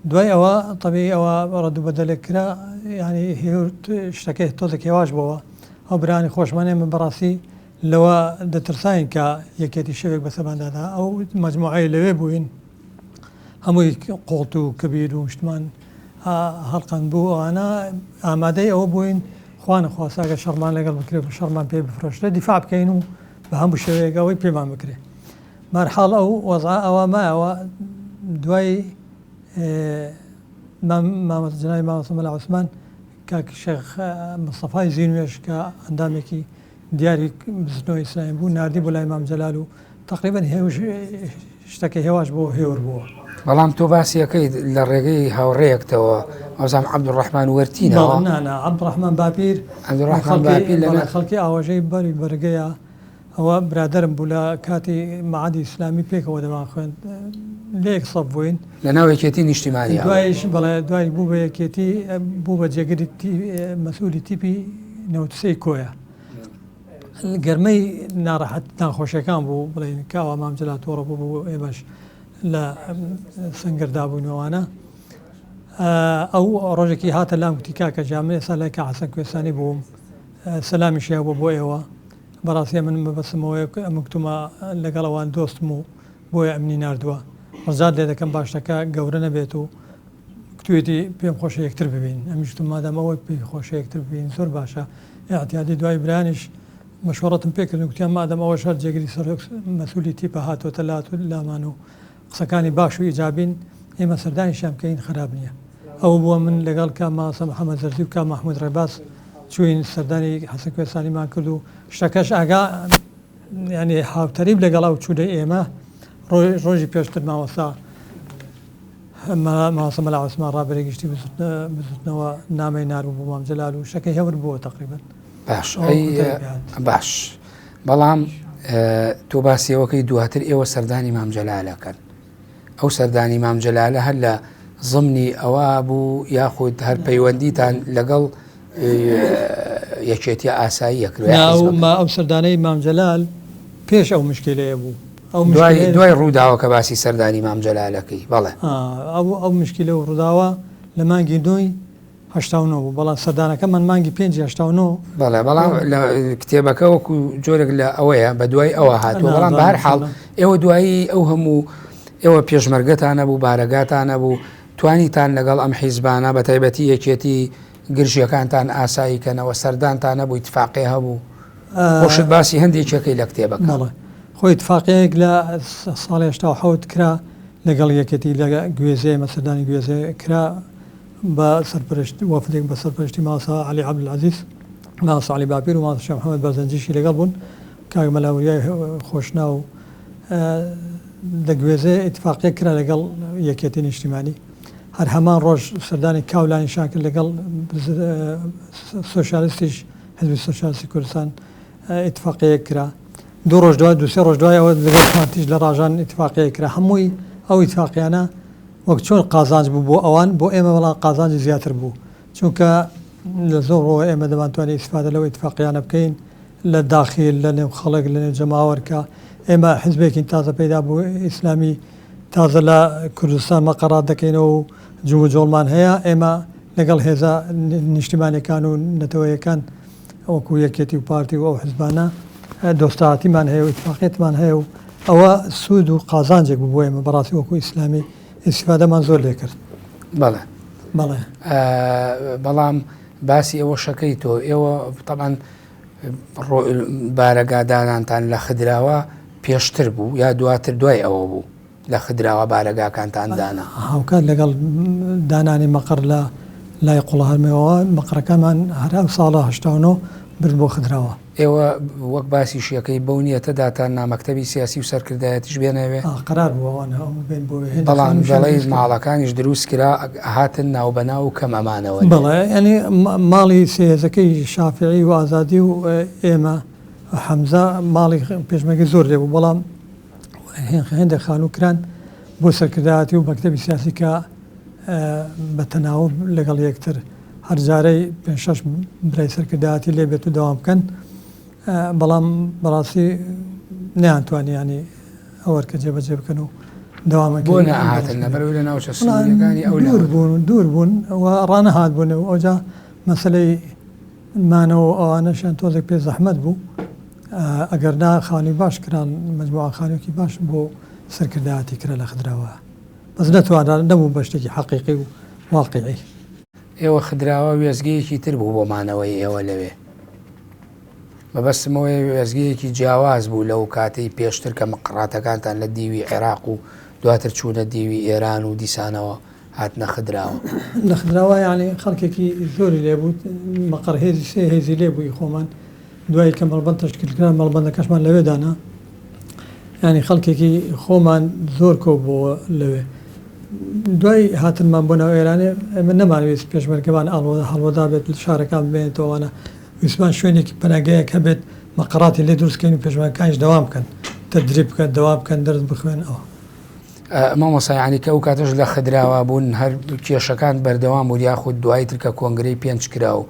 دوای ئەوە تەبیعی ئەوە ڕەدوبەدەلێک کرا ینی شتەکەی تۆزێک هێواش بووە ئەو برانی خۆشمانێ من بەڕاستی لەوە دەترساین کە یەکێتی شەوێک بەسەباندادا ئەو مەجموعەی لەوێ بووین هەمووی قوڵت و کەبیر و شتمان هەڵقەند بوو ئەوانە ئامادەی ئەوە بووین خوانە خواساگە شەڕمان لەگەڵ بکرێت و شەڕمان پێ بفرۆشتە دیفاع بکەین و بە هەموو شەوەیەکەوەی پێمان بکرێ مەرحاڵ ئەو وەزع ئەوە مایەوە دوای جنابی مامۆستا مەلا عوسمان کاک شێخ مستەفای زینوێش کە ئەندامێکی دیاری بزنەوەی ئیسلامی بوو ناردی بۆ لای مامجەلال و تقریبا شتەکە هێواش بۆ هێور بووە بەڵام تۆ باسیەکەی لە ڕێگەی هاوڕێیەکتەوە ئەوزام عەبدوڕەحمان وەرتینەوە عەبدوڕەحمان باپیر لە خەڵکی ئاوەژەی بەری بەرگەیە ئەوە برادرم بوو لە کاتی مەعادی ئیسلامی پێکەوە دەمان خوێن لە یەک سەف بووین لە ناو یەکێتی نیشتیمانی دوایش بەڵێ دوای بوو بە یەکێتی بوو بە جێگەری مەسئولی تیپی نەوتسەی کۆیە گەرمەی ناڕەحەت ناخۆشیەکان بوو بڵێن کاوە مامجەلال تۆڕە بوو ئێمەش لە سەنگەردا بوونەوەوانە ئەو ڕۆژێکی هاتە لام گوتی کاکە جامێ ئێستا لای کا حەسەن کوێستانی بووم سەلامیشیە بۆ ئێوە بەڕاستی من بەبەسمەوەی ئەمکتومە لەگەڵەوان دۆستم و بۆیە ئەمنی نردووە ڕزاد لێ دەکەم باشتەکە گەورە نەبێت و کتوێتی پێم خۆشە یەکتر ببین ئەمیشتم مادەمەوەی پێی خۆشە یەکتر ببین زۆر باشە ئاحتیاتی دوای برانیش مەشوەڕەتم پێکردن گوتیان مادەم ئەوە شەر جێگری سەر مەسئولی تیپە هاتۆتە لات و لامان و قسەکانی باش و ئیجابین ئێمە سەردانیشیان بکەین خراپ نییە ئەو بووە من لەگەڵ کا مامۆستا محەممەد زەرزی و کا مەحموود ڕێباس چوین سەردانی حەسەن کوێستانیمان کرد و شتەکەش ئاگا ینی هاوتەریب لەگەڵ ئەو چوودەی ئێمە ڕۆژی پێشتر مامۆستا مەلا عوسمان ڕابەرێگشتی بزوتنەوە نامەی ناربوو بۆ مامجەلال و شەکەی هەور بووە تقریبا باش بەڵام تۆ باسیەوەکەی دواتر ئێوە سەردانی مامجەلالەکەن ئەو سەردانی مامجەلالە هەر لە ضمنی ئەوە بوو یاخود هەر پەیوەندیتان لەگەڵ یەکێتی ئاساییە کرد ئەو سەردانەی مامجەلال پێش ئەو مشکلەیە بوو دوای ڕووداوە کە باسی سەردانی مامجەلالەکەی بەڵێ ئەو مشکلە و ڕووداوە لە مانگی 2 هەشتاونەوە بوو بەڵام سەردانەکەمان مانگی 5 هەشتاونەوە بەڵێ بەڵام لە کتێبەکە وەکو جۆرێک لە ئەوەیە بە دوای ئەوە هاتووە بەڵام بە هەر حاڵ ئێوە دوایی ئەو هەموو ئێوە پێشمەرگەتانە بوو بارەگاتانە بوو توانیتان لەگەڵ ئەم حیزبانە بە تایبەتی یەکێتی گرژیەکانتان ئاساییکەنەوە سەردانتانە بوو اتفاقی هەبوو خۆشت باسی هەندێکێکەکەی لە کتێبەکە خۆی اتفاقەیەک لە ساڵی 1970 کرا لەگەڵ یەکێتی لە گوێزێ مەسەردانی گوێزێ کرا بە سەرپەرشتی وەفدێک بە سەرپەرشتی مامۆستا عەلی عەبدولعەزیز مامۆستا عەلی باپیر و مامۆستا شێخ محەممەد بەرزەنجیشی لەگەڵ بوون کاک مەلاوریای خۆشنا و لە گوێزێ اتفاقیە کرا لەگەڵ یەکێتی نیشتیمانی هەر هەمان ڕۆژ سەردانی کاولانی شاکرد لەگەڵ سۆشیالیستیش حزبی سۆشیالیستی کوردستان ئیتفاقیە کرا. 2 ڕۆژ دوای 2-3 ڕۆژ دوای ئەوە لەگەڵ پارتیش لە ڕاژان ئیتفاقیە کرا. هەمووی ئەو ئیتفاقیانە وەک چۆن قازانج بوو بۆ ئەوان، بۆ ئێمە بەڵام قازانجی زیاتر بوو، چونکە لە زۆر ڕۆ ئێمە دەمانتوانێت ئیسفادە لەوە ئیتفاقیانە بکەین لە داخل لە نێو خەڵک لە نێو جەماوەرکە. ئێمە حزبێکی تازە پەیدا بوو ئیسلامی تازە لە کوردستان مەقەرات دەکەینەوە و جوو جۆڵمان هەیە. ئێمە لەگەڵ هێزە نیشتیمانیەکان و نەتەوەیەکان وەکو یەکێتی و پارتی و ئەو حزبانە دۆستایەتیمان هەیە و ئیتفاقیەتمان هەیە و ئەوە سوود و قازانجێک بوو بۆ ئێمە بەڕاستی وەکو ئیسلامی ئیسفادەمان زۆر لێ کرد. بەڵێ بەڵێ بەڵام باسی ئێوە شەکەی تۆ ئێوە تەمان بارەگادانانتان لە خدراوە پێشتر بوو یا دواتر دوای ئەوە بوو لە خدراوە بارەگاکانتان دانا؟ هاوکات لەگەڵ دانانی مەقڕ لە لای قوڵە هەرمەوە مەقڕەکەمان هەرا ساڵە 89 برد بۆ خدراوە. ئێوە وەک باسی شیەکەی بەو نیەتەداتان نامەکتەبی سیاسی و سەرکردایەتیش بێنەوێ؟ قرار بووەوە بێن بۆ بەڵام دەڵێ ماڵەکانیش دروست کرا هاتن ناوبەناو و کەم ئەمانەوە. بەڵێ ینی ماڵی سێزەکەی شافعی و ئازادی و ئێمە حەمزە ماڵی پێشمەرگی زۆر لێ بوو، بەڵام هێندێک خانووکران بۆ سەرکردایەتی و مەکتەبی سیاسی کە بەتەناوب لەگەڵ یەکتر هەر جارەی 5-6 برای سەرکردایەتی لێ بێت و دەوام بکەن، بەڵام بەڕاستی نەیانتوانی ینی ئەوەرکە جێبەجێ بکەن و دەوامەکە بۆ نەهاتن لەبەرەوەی لە ناوچە سنووریەکانی ئەو دوور بوون و ڕانەهات بوون و ئەوجا مەسلەی مانەوە ئەوانەشیان تۆزێک پێ زەحمەت بوو. ئەگەر نا خانی باش کران مەجموعە خانوویەکی باش بۆ سەرکردایەتی کرا لە خدراوە، بەس نەتوانرا نەبوو بە شتێکی حەقیقی و واقعی. ئێوە خدراوە وێزگەیەکی تر بوو بۆ مانەوەی ئێوە لەوێ، بەبەستمەوەی وێزگەیەکی جیاواز بوو لەو کاتەی پێشتر کە مەقڕاتەکانتان لە دیوی عێراق و دواتر چوونە دیوی ئێران و دیسانەوە هاتنە خدراوە. لە خدراوە یعنی خەڵکێکی زۆری لێبوو، مەقڕ هێزی سێ هێزی لێبووی خۆمان دوای کە مەڵبەند تەشکیلکردن مەڵبەندەکەشمان لەوێ دانا، ینی خەڵکێکی خۆمان زۆر کۆ بووە لەوێ. دوای هاتنمان بۆ ناو ئێرانێ ئێمە نەمانویست پێشمەرگەمان هەڵوەدا بێت لە شارەکان بێنێتەوەوانە، ویسمان شوێنێکی پەناگەیەک هەبێت مەقڕاتی لێ دروستکەین و پێشمەرگەکانیش دەوام بکەن، تەدریب بکەن، دەوام بکەن، دەرس بخوێنەوە. مامۆستا یعنی کە ئەو کاتەش لە خدراوە بوون هەر کێشەکان بەردەوام بوو یاخود دوای ترکە کۆنگرەی پێنج کرا و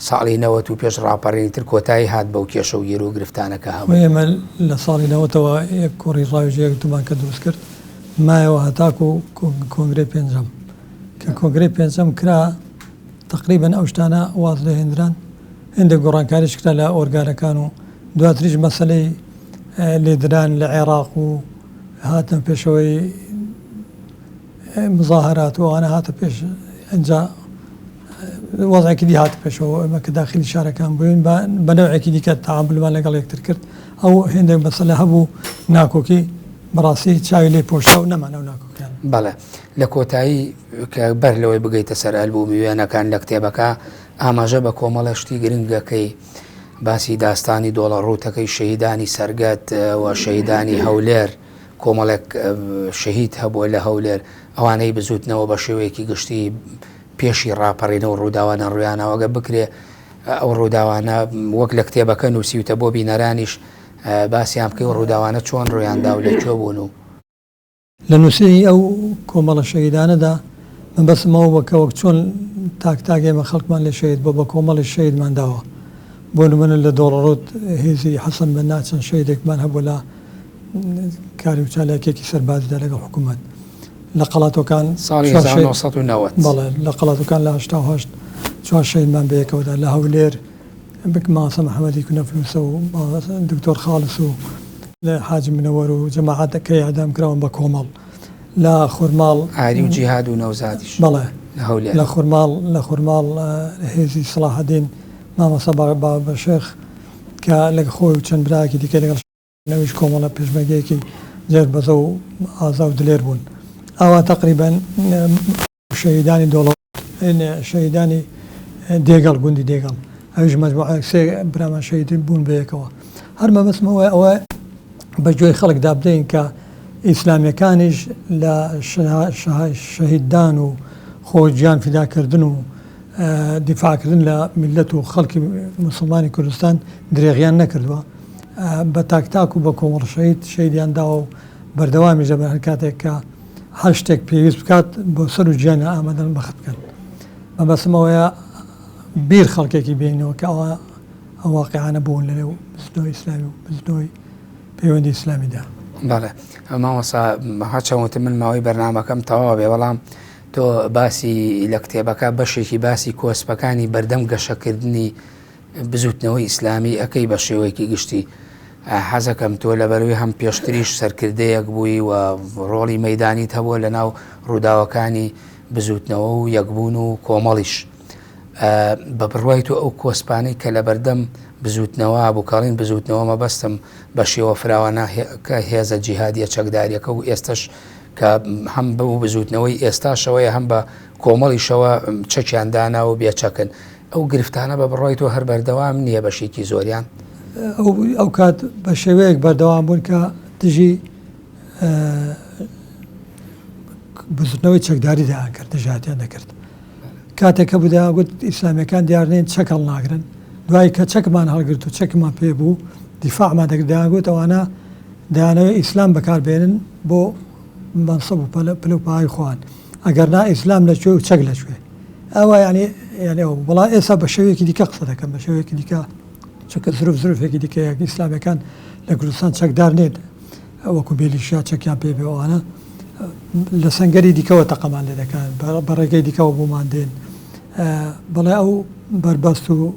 ساڵی 90 و پێش ڕاپەڕێنی تر کۆتایی هات بەو کێشە و گیر و گرفتانەکە هەبوو. ئێمە لە ساڵی 90ەوە یەک کۆڕی ڕاوێژەیەک تومان کە دروست کرد مایەوە هەتاکو و کۆنگرەی پێنجەم کە کۆنگرەی پێنجەم کرا تقریبا ئەو شتانە واز لە هێنران هێندێک گۆڕانکاریش کرا لە ئۆرگانەکان و دواتریش مەسەلەی لێدران لە عێراق و هاتن پێشەوەی مزاهرات و ئەوانە هاتە پێش ئەنجا وەزعێکی دی هات پێشەوە ئەمە کە داخلی شارەکان بووین بە نەوعێکی دیکە تەعاملمان لەگەڵ یەکتر کرد. ئەو هێندێک مەسەلە هەبوو ناکۆکی بەڕاستی چاوی لێ پۆشتە و نەمانەوە ناکۆکیان. بەڵێ لە کۆتایی کە بەر لەوەی بگەیتە سەر ئەلبوو میوێنەکان لە کتێبەکە ئاماژە بە کۆمەڵە شتی گرنگەکەی باسی داستانی دۆڵە ڕووتەکەی شەهیدانی سەرگەت و شەهیدانی هەولێر کۆمەڵێک شەهید هەبووە لە هەولێر ئەوانەی بزوتنەوە بە شێوەیەکی گشتی پێشی ڕاپەڕینەوە ڕووداوانە ڕویانەوەگە بکرێ ئەو ڕووداوانە وەک لە کتێبەکە نووسیوتە بۆ بینەرانیش باسییان بکەی و ڕووداوانە چۆن ڕویاندا و لەکوێ بوون و لە نووسی ئەو کۆمەڵە شەهیدانەدا من بەسمەوە وەکە وەک چۆن تاکتاگێمە خەڵکمان لێ شەهید بۆ بە کۆمەڵی شەهیدمان داوە. بۆ نمونە لە دۆڵەڕۆت هێزی حەسەن بە ناچەند شەهیدێکمان هەبوو لە کاری و چالاکێکی سەربازیدا لەگەڵ حکوومەت لە قەڵاتەکان ساڵی 1990 بەڵێ لە قەڵاتەکان لە 1970 چوار شەهیدمان بەیەکەوەدا لە هەولێر ماسە محەممەدی کونەفلوسە و دکتۆر خاڵس و لە حاجی منەوەر و جەماعەتەکەی ئەدام کراون بە کۆمەڵ لە خورماڵ ئاری و جیهاد و نەوزادیش بەڵێ لە هەولێر لە خورماڵ هێزی سڵاحەدین مامەسە بە شێخ کە لەگە خۆی و چەند براکی دیکە لەگەڵ نەویش کۆمەڵە پێشمەرگەیەکی جێربەزە و ئازا و دلێر بوون. ئەوە تقریبا شەهیدانی دۆڵە شەهیدانی دێگەڵ گوندی دێگەڵ ئەویش مەجموعە سێ برامان شەهید بوون بەیەکەوە. هەر مەبەستمەوە ئەوە بەگوێی خەڵکدا بدەین کە ئیسلامیەکانیش لە شەهیددان و خۆ گیان فیداکردن و دیفاعکردن لە میلەت و خەڵکی مسلمانی کوردستان درێغیان نەکردووە بە تاکتاک و بە کۆمەڵشەیت شەیدیان داوە و بەردەوامیژە بە هەر کاتێک کە هەر شتێک پێویست بکات بۆ سەر و گیان ئامادەن بەخت بکەن مەبەستمەوەیە بیر خەڵکێکی بینەوە کە ئەوە واقعانە بوون لە نێو بزنەوەی ئیسلامی و بزنەوەی پەیوەندی ئیسلامیدا. بەڵێ مامۆستا هەرچەوتم من ماوەی بەرنامەکەم تەواو بێ بەڵام تۆ باسی لە کتێبەکە بەشێکی باسی کۆسپەکانی بەردەم گەشەکردنی بزوتنەوەی ئیسلامی ئەەکەی بە شێوەیەکی گشتی حەزەکەم تۆ لەبەروی هەم پێشتریش سەرکردەیەک بووی و ڕۆڵی مەدانیت هەبووە لە ناو ڕووداوەکانی بزوتنەوە و یەکبوون و کۆمەڵیش بە بڕوای تۆ ئەو کۆسپانەی کە لە بەردەم بزوتنەوە بووکڵین بزوتنەوە مەبەستم بە شێوە فراوانە کە هێزە جیهادیە چەکداریەکە و ئێستش کە هەم بە و بزوتنەوەی ئێستاشەوەی هەم بە کۆمەڵیشەوە چەکیاندانا و بێچەکن ئەو گرفتانە بە بڕای تۆ هەر بەردەوام نییە بەشێکی زۆریان ئەو کات بە شێوەیەک بەردەوام بوون کە دژی بزوتنەوەی چەکداری داکرد دژاتیان دەکرد کاتێککە بوودا گوت ئیسلامیەکان دیارنێن چەک هەڵ ناگرن دوای کە چەکمان هەڵگرت و چەکمان پێ بوو دیفاعمان دەکردیان گوت ئەوانە دەیانەوە ئیسلام بەکاربێنن بۆ منسەب و پلوپای خوان ئەگەر نا ئیسلام لەکوێ و چەک لەکوێ ئەوە ینی ئەوە بەڵام ئێستا بە شێوەیەکی دیکە قسە دەکەم بە شێوەیەکی دیکە چکە زرفێکی دیکەیەک ئیسلامیەکان لە کوردستان چەکدار نێت وەکو بێلیشیا چەکیان پێ بێەوانە لە سەنگەری دیکەوە تەقەمان لێ دەکەن بە ڕێگەی دیکەوە بۆمان دێن بەڵێ ئەو بربەست و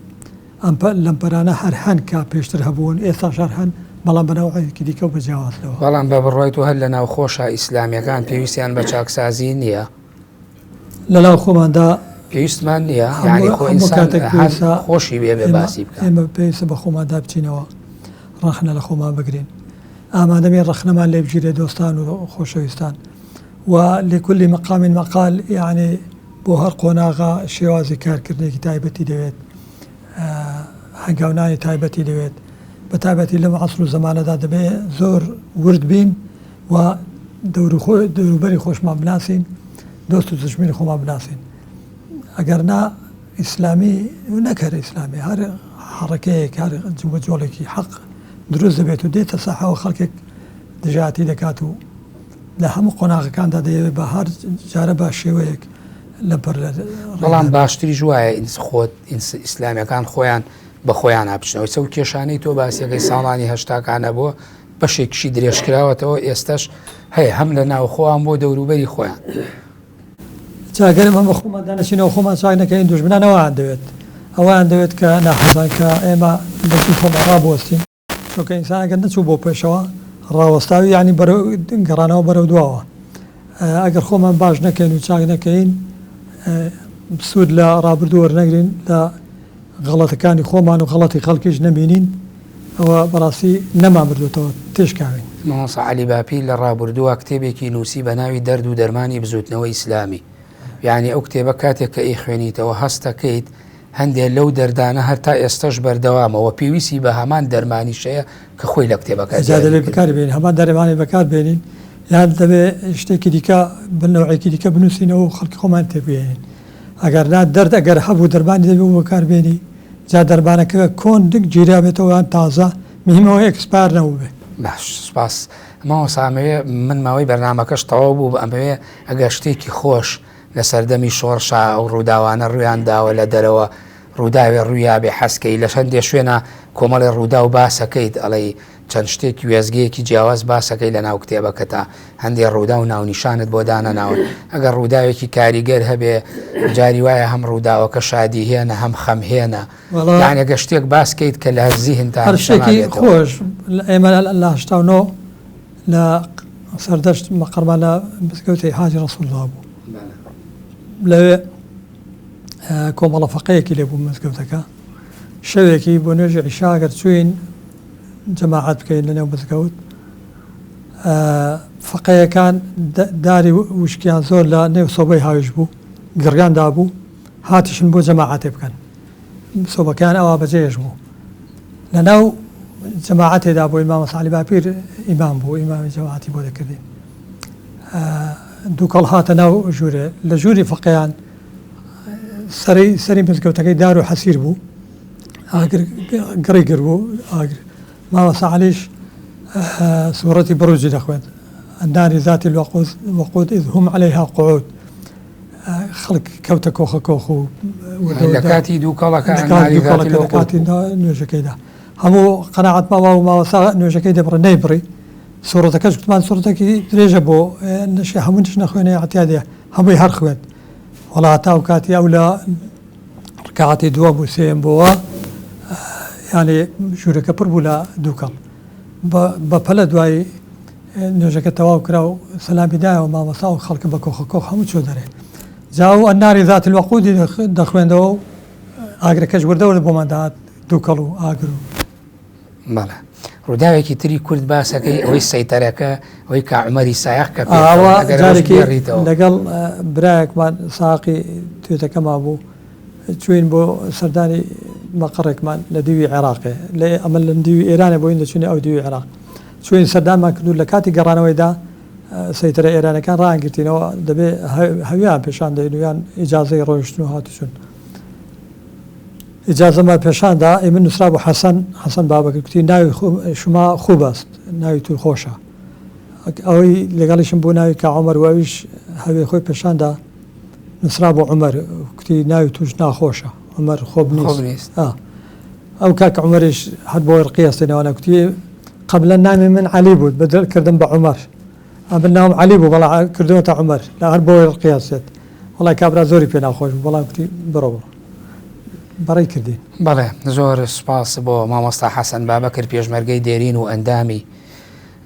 لەمپەرانە هەر هەن کە پێشتر هەبوون ئێستا شار هەن بەڵام بەناوەیەکی دیکە و بەجیاوازەوە بەڵام بە بڕای تو هەر لە ناو خۆشە ئیسلامیەکان پێویستیان بە چاکسازی نییە لەناو خۆماندا پێویستمان نییە ینی خۆشی بێ باسی بکە ئێمە پێویستە بە خۆماندا بچینەوە ڕەخنە لە خۆمان بگرین ئامادەبێ ڕەخنەمان لێ بگیرێ دۆستان و خۆشەویستان و لێکولی مەقامی مەقال یعنی بۆ هەر قۆناغا شێوازی کارکردنێکی تایبەتی دەوێت هەنگاونانی تایبەتی دەوێت بە تایبەتی لەم عەسر و زەمانەدا دەبێت زۆر ورد بین و دەوروبەری خۆشمان بناسین دۆست و دژمنی خۆمان بناسین ئەگەر نا ئیسلامی نەکەر ئیسلامی هەر حڕەکەیەک هەر جۆڵێکی حەق دروست دەبێت و دێتە ساحەوە خەڵکێک دژاتی دەکات و لە هەموو قۆناغەکاندا دەیەوێت بە هەر جارە با شێوەیەک لەبەر بەڵام باشتری وایە خۆت ئیسلامیەکان خۆیان بە خۆیان هاپچنەوەی چە و کێشانەی تۆ باسیەکەی ساڵانی هەشتاکانە بووە بەشێکشی درێژکراوەتەوە ئێستش هەیە هەم لە ناو خۆیان بۆ دەوروبەری خۆیان چاگەرم هەمە خۆمان دانەچینەوە خۆمان چاک نەکەین دوژمنانەوەیان دەوێت ئەویان دەوێت کە ناحەزان کە ئێمە بەچی خۆمان ڕابوەستین چۆکە ئینسانەکە نەچوو بۆ پێشەوە ڕاوەستاوی ینی گەڕانەوە بەرەو دواوە ئەگەر خۆمان باش نەکەین و چاک نەکەین سوود لە ڕابردوو وەرنەگرین لە غەڵەتەکانی خۆمان و غەڵەتی خەڵکیش نەبینین ئەوە بەڕاستی نەمان بردوێتەوە تێشکاوین. مامۆستا عەلی باپی لە ڕابردووە کتێبێکی نووسی بە ناوی دەرد و دەرمانی بزوتنەوەی ئیسلامی یعنی ئەو کتێبە کاتێک کە ئەی خوێنیتەوە هەستەکەیت هەندێک لەو دەردانە هەر تا ئێستش بەردەوامەوە پێویستی بە هەمان دەرمانیشەیە کە خۆی لە کتێبەکە دەبێت بەکاربێنین هەمان دەرمانی بەکاربێنین یان دەبێت شتێکی دیکە بنەوەیەکی دیکە بنووسینەوە و خەڵکی خۆمان تێبێنین ئەگەر نا دەرد ئەگەر هەبوو دەربانی دەبێت بەکاربێنی جا دەربانەکە کۆن گیرا بێتەوەیان تازە میهمەوە ئەکسپار نەبوو بێ. باش سپاس ماوەسامەوێ من ماوەی بەرنامەکەش تەواو بوو ئەمەوێ ئەگەر شتێکی خۆش لە سەردەمی شۆڕشا ئەو ڕووداوانە ڕویان داوە لە دەرەوە ڕووداوێ ڕوویا بێ حەسکەی لە چەندێ شوێنە کۆمەڵی ڕوودا و باسەکەیت ئەڵێ چەند شتێکی وێزگەیەکی جیاواز باسەکەی لە ناو کتێبەکە تا هەندێک ڕوودا و ناونیشانت بۆ دانە ناون ئەگەر ڕووداوێکی کاریگەر هەبێ جاری وایە هەم ڕووداوەکە شادی هێنە هەم خەم هێنە یانێگە شتێک باسکەیت کە لە زیهنتا هەرشتێکی خۆش ئێمە لە هەشتاونەوە لە سەردەشت مەقەرمان لە مزگەوتی حاجی ڕەسوڵڵا بوو لەوێ کۆمەڵە فەقەیەکی لێ بوو مزگەوتەکە شەوێکی بۆ نوێژی عیشاگەر چوین جەماعەت بکەین لەنێو مزگەوت فەقەیەکان داری وشکیان زۆر لە نێو سۆبەی هاویش بوو گڕیاندا بوو هاتیشن بۆ جەماعەتێ بکەن سۆبەکەیان ئەوە بەجێش بوو لەناو جەماعەتێدا بۆ ئیمام عەلی باپیر ئیمام بوو ئیمامی جەماعەتی بۆ دەکردین دووکەڵ هاتە ناو ژوورێ لە ژووری فەقییان سەری مزگەوتەکەی دار و حەسیر بوو گڕی گر بوو مامەسا عەلیش سوورەتی بڕوجی دەخوێت النار ذات الوقود إذ هم عليها قعود خەڵک کەوتە کۆخە کۆخ و لە کاتی دووکەڵەکە کاتی نوێژەکەیدا هەموو قەناعەت ماوە و ماوەسا نوێژەکەی دەبڕە نەیبڕی سوورەتەکەش گوتمان سوورەتێکی درێژە بۆ نشی هەموو نش نەخوێنێ احتیادێ هەمووی هەر خوێن وڵا تا و کاتی ئەو لە ڕکعەتی دووەم و سێم بووە یعنی ژوورەکە پڕ بوو لە دووکەڵ بە پەلە دوای نوێژەکە تەواو کرا و سەلامی دایەوە مامەسا و خەڵکە بە کۆخە کۆخ هەموو چۆ دەرێ جاو النار ذات الوقود دەخوێندەوە و ئاگرەکەش وردەوە لە بۆمان داهات دووکەڵ و ئاگر و بەڵێ ڕووداوێکی تری کورد باسەکەی ئەوەی سەیتەرەکە ئەوەی کە عومەری سایەخ کە جارێکی لەگەڵ برایەکمان ساقی توێتەکەما بوو چوین بۆ سەردانی مەقڕێکمان لە دیوی عێراقێ لێ ئەمە لە دیوی ئێرانە بۆین دەچوونی ئەو دیوی عێراق چوین سەردانمان کردو لە کاتی گەڕانەوەیدا سەیتەرە ئێرانەکان ڕاگرتینەوە دەبێ هەویان پێشان دەینویان ئیجازەی ڕۆیشتن و هاتوچون ئیجازەمە پێشاندا ئێمە نووسرا بوو حەسەن بابەکە کوتی ناوی شما خوب است ناوی تو خۆشە ئەوەی لەگەڵیشم بوو ناوی کە عومەر و ئەویش هەوێ خۆی پێشاندا نووسرا بۆ عومەر کوتی ناوی توش ناخۆشە عومەر خۆب نیست ئەو کاکە عومەریش هەر بۆی ڕقیەستێنەوە کوتی قبل نامی من عەلی بوو بەدڵ کردم بە عومەر ئەمە ناوم عەلی بوو بەڵام کردوەتە عومەر لە هەر بۆی ڕقیەستێت وەڵای کابرا زۆری پێ ناخۆش بوو بەڵام کوتی بڕۆ بەڕێ کردین بەڵێ زۆر سپاس بۆ مامۆستا حەسەن بابەکر پێشمەرگەی دێرین و ئەندامی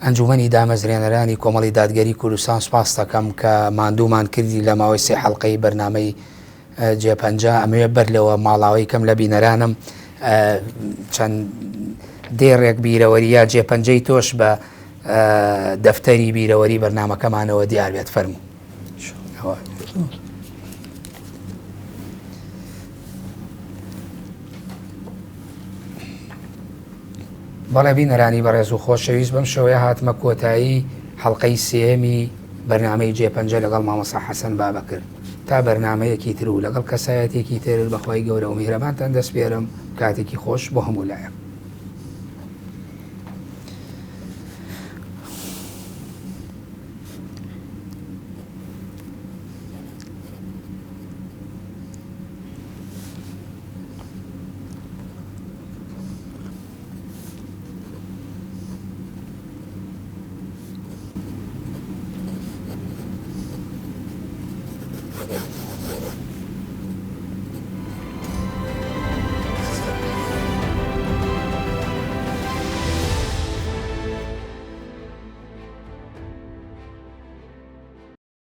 ئەنجومەنی دامەزرێنەرانی کۆمەڵی دادگەری کوردستان سپاس دەکەم کە ماندوومان کردی لە ماوەی سێ حەڵقەی بەرنامەی جێپەنجا ئەمەوێ بەر لەوە ماڵاوی کەم لە بینەرانم چەند دێڕێک بیرەوەریە جێپەنجەی تۆش بە دەفتەری بیرەوەری بەرنامەکەمانەوە دیار بێت فەرموو بەڵێ بینەرانی بەڕێز و خۆشەویست بەم شێوەیە هاتمە کۆتایی حەڵقەی سێمی بەرنامەی جێپەنجە لەگەڵ مامۆستا حەسەن بابەکر تا بەرنامەیەکی تر و لەگەڵ کەسایەتێکی تر بەخوای گەورە و میهرەبانتان دەست پێرم کاتێکی خۆش بۆ هەموو لایەک Yeah.